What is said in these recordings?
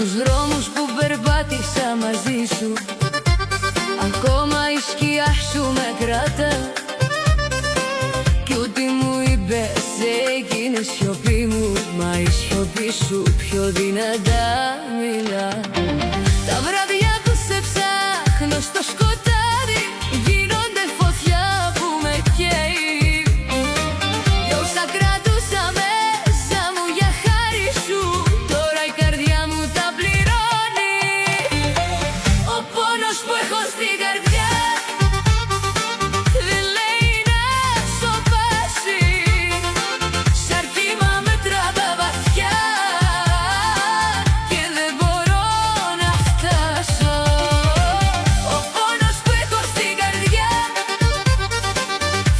στους δρόμους που περπάτησα μαζί σου, ακόμα η σκιά σου με κρατά. Κι ό,τι μου είπες έγινε σιωπή μου, μα η σιωπή σου πιο δυνατά μιλά. Τα βράδια που σε ψάχνω στο σκοτάδι γίνονται φωτιά που με καίει. Κι όσα κρατούσα μέσα μου για χάρη σου, τώρα η καρδιά μου τα πληρώνει. Ο πόνος που έχω στην καρδιά δεν λέει να σωπάσει, σαν κύμα με τραβά βαθιά και δεν μπορώ να φτάσω. Ο πόνος που έχω στην καρδιά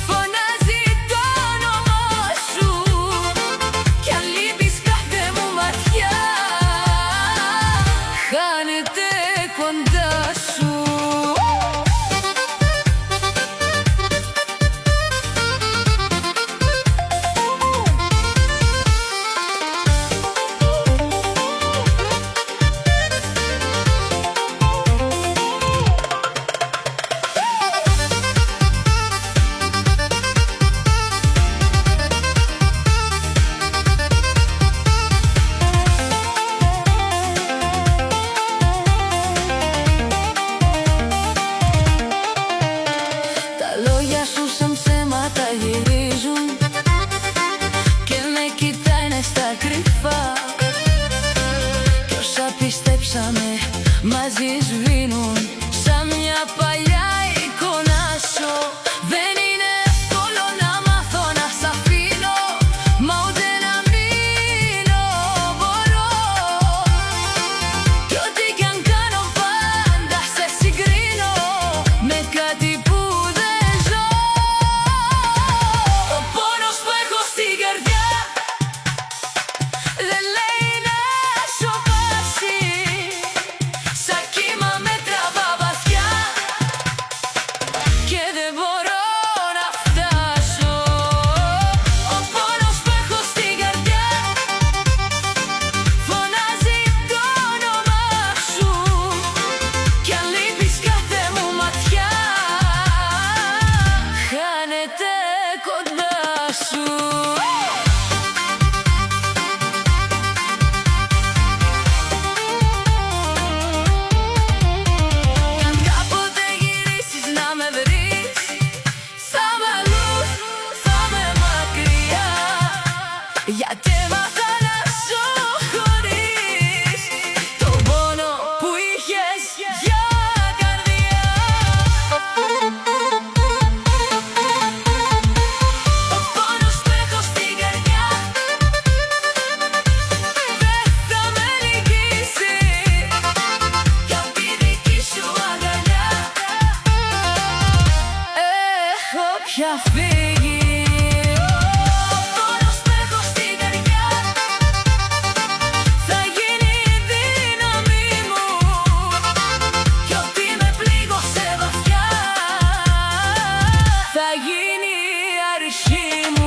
φωνάζει το όνομά σου, κι αν λείπεις κάθε μου ματιά χάνεται κοντά σου. Τα λόγια σου σαν ψέματα γυρίζουν και με κοιτάνε στα κρυφά, κι όσα πιστέψαμε μαζί σβήνουν σαν μια παλιά εικόνα σου. Δεν είναι εύκολο να μάθω να σ' αφήνω, μα ούτε να μείνω μπορώ. Κι ό,τι κι αν κάνω πάντα σε συγκρίνω με κάτι που δεν ζω. Ο πόνος που έχω στην καρδιά δεν λέει να σωπάσει, σαν κύμα με τραβά βαθιά και δεν μπορώ να φτάσω. Ο πόνος που έχω στην καρδιά φωνάζει το όνομά σου, κι αν λείπεις κάθε μου ματιά χάνεται κοντά σου. Κι αν κάποτε γυρίσεις να με βρεις, θα είμαι αλλού, θα είμαι μακριά, γιατί έμαθα να ζω χωρίς τον πόνο που είχες για καρδιά. Ο πόνος που έχω στην καρδιά δεν θα με νικήσει, κι απ' τη δική σου αγκαλιά έχω πια φύγει. Ο πόνος που έχω στην καρδιά θα γίνει η δύναμη μου, κι ό,τι με πλήγωσε βαθιά θα γίνει η αρχή μου.